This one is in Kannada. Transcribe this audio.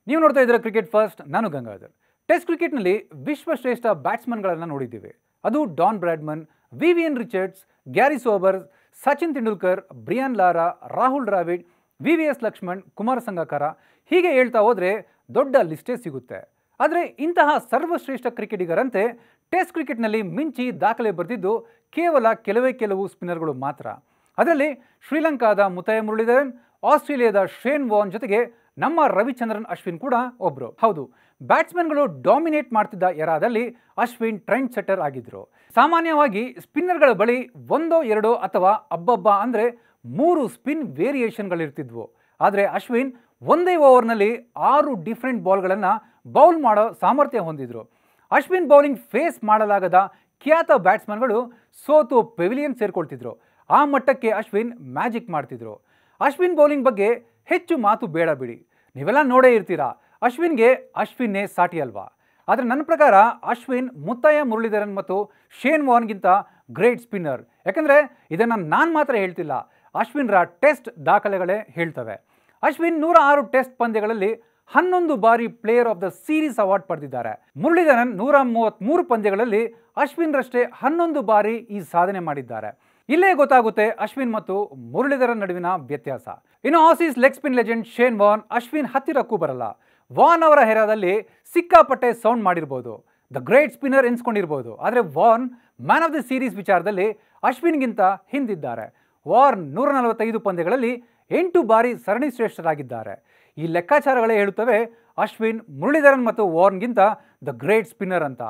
ನೀವು ನೋಡ್ತಾ ಇದ್ದೀರಾ ಕ್ರಿಕೆಟ್ ಫಸ್ಟ್. ನಾನು ಗಂಗಾಧರ್. ಟೆಸ್ಟ್ ಕ್ರಿಕೆಟ್ನಲ್ಲಿ ವಿಶ್ವಶ್ರೇಷ್ಠ ಬ್ಯಾಟ್ಸ್ಮನ್ಗಳನ್ನು ನೋಡಿದ್ದೀವಿ. ಅದು Don Bradman, Vivian Richards, Garry Sobers, Sachin Tendulkar, Brian Lara, Rahul Dravid, VVS Laxman, Kumar Sangakkara, ಹೀಗೆ ಹೇಳ್ತಾ ಹೋದರೆ ದೊಡ್ಡ ಲಿಸ್ಟೇ ಸಿಗುತ್ತೆ. ಆದರೆ ಇಂತಹ ಸರ್ವಶ್ರೇಷ್ಠ ಕ್ರಿಕೆಟಿಗರಂತೆ ಟೆಸ್ಟ್ ಕ್ರಿಕೆಟ್ನಲ್ಲಿ ಮಿಂಚಿ ದಾಖಲೆ ಬರೆದಿದ್ದು ಕೇವಲ ಕೆಲವು ಸ್ಪಿನ್ನರ್ಗಳು ಮಾತ್ರ. ಅದರಲ್ಲಿ ಶ್ರೀಲಂಕಾದ ಮುತಯ್ಯ ಮುರಳೀಧರನ್, ಆಸ್ಟ್ರೇಲಿಯಾದ ಶೇನ್ ವಾರ್ನ್ ಜೊತೆಗೆ ನಮ್ಮ ರವಿಚಂದ್ರನ್ ಅಶ್ವಿನ್ ಕೂಡ ಒಬ್ಬರು. ಹೌದು, ಬ್ಯಾಟ್ಸ್ಮನ್ಗಳು ಡಾಮಿನೇಟ್ ಮಾಡ್ತಿದ್ದ ಎರಾದಲ್ಲಿ ಅಶ್ವಿನ್ ಟ್ರೆಂಡ್ ಸೆಟ್ಟರ್ ಆಗಿದ್ರು. ಸಾಮಾನ್ಯವಾಗಿ ಸ್ಪಿನ್ನರ್ಗಳ ಬಳಿ ಒಂದೋ ಎರಡೋ ಅಥವಾ ಅಬ್ಬಬ್ಬ ಅಂದರೆ 3 ಸ್ಪಿನ್ ವೇರಿಯೇಷನ್ಗಳಿರ್ತಿದ್ವು. ಆದರೆ ಅಶ್ವಿನ್ ಒಂದೇ ಓವರ್ನಲ್ಲಿ 6 ಡಿಫ್ರೆಂಟ್ ಬಾಲ್ಗಳನ್ನು ಬೌಲ್ ಮಾಡೋ ಸಾಮರ್ಥ್ಯ ಹೊಂದಿದ್ರು. ಅಶ್ವಿನ್ ಬೌಲಿಂಗ್ ಫೇಸ್ ಮಾಡಲಾಗದ ಖ್ಯಾತ ಬ್ಯಾಟ್ಸ್ಮನ್ಗಳು ಸೋತು ಪೆವಿಲಿಯನ್ ಸೇರ್ಕೊಳ್ತಿದ್ರು. ಆ ಮಟ್ಟಕ್ಕೆ ಅಶ್ವಿನ್ ಮ್ಯಾಜಿಕ್ ಮಾಡ್ತಿದ್ರು. ಅಶ್ವಿನ್ ಬೌಲಿಂಗ್ ಬಗ್ಗೆ ಹೆಚ್ಚು ಮಾತು ಬೇಡ ಬಿಡಿ, ನೀವೆಲ್ಲ ನೋಡೇ ಇರ್ತೀರಾ. ಅಶ್ವಿನ್ಗೆ ಅಶ್ವಿನ್ನೇ ಸಾಟಿ ಅಲ್ವಾ? ಆದರೆ ನನ್ನ ಪ್ರಕಾರ ಅಶ್ವಿನ್ ಮುತ್ತಯ್ಯ ಮುರಳೀಧರನ್ ಮತ್ತು ಶೇನ್ ವಾರ್ನ್ಗಿಂತ ಗ್ರೇಟ್ ಸ್ಪಿನ್ನರ್. ಯಾಕಂದರೆ ಇದನ್ನು ನಾನು ಮಾತ್ರ ಹೇಳ್ತಿಲ್ಲ, ಅಶ್ವಿನ್ರ ಟೆಸ್ಟ್ ದಾಖಲೆಗಳೇ ಹೇಳ್ತವೆ. ಅಶ್ವಿನ್ 106 ಟೆಸ್ಟ್ ಪಂದ್ಯಗಳಲ್ಲಿ 11 ಬಾರಿ player of the series award ಪಡೆದಿದ್ದಾರೆ. ಮುರಳೀಧರನ್ 133 ಪಂದ್ಯಗಳಲ್ಲಿ ಅಶ್ವಿನ್ರಷ್ಟೇ 11 ಬಾರಿ ಈ ಸಾಧನೆ ಮಾಡಿದ್ದಾರೆ. ಇಲ್ಲೇ ಗೊತ್ತಾಗುತ್ತೆ ಅಶ್ವಿನ್ ಮತ್ತು ಮುರಳೀಧರನ್ ನಡುವಿನ ವ್ಯತ್ಯಾಸ. ಇನ್ನು Aussies leg spin legend Shane Warne Ashwin ಹತ್ತಿರಕ್ಕೂ ಬರಲ್ಲ. ವಾರ್ನ್ ಅವರ ಹೆರಾದಲ್ಲಿ ಸಿಕ್ಕಾಪಟ್ಟೆ ಸೌಂಡ್ ಮಾಡಿರ್ಬೋದು, ದ ಗ್ರೇಟ್ ಸ್ಪಿನ್ನರ್ ಎನ್ಸ್ಕೊಂಡಿರ್ಬೋದು. ಆದರೆ Warne man of the series ವಿಚಾರದಲ್ಲಿ ಅಶ್ವಿನ್ಗಿಂತ ಹಿಂದಿದ್ದಾರೆ. ವಾರ್ನ್ 145 ಪಂದ್ಯಗಳಲ್ಲಿ 8 ಬಾರಿ ಸರಣಿ ಶ್ರೇಷ್ಠರಾಗಿದ್ದಾರೆ. ಈ ಲೆಕ್ಕಾಚಾರಗಳೇ ಹೇಳುತ್ತವೆ ಅಶ್ವಿನ್ ಮುರಳೀಧರನ್ ಮತ್ತು ವಾರ್ನ್ಗಿಂತ ದ ಗ್ರೇಟ್ ಸ್ಪಿನ್ನರ್ ಅಂತ.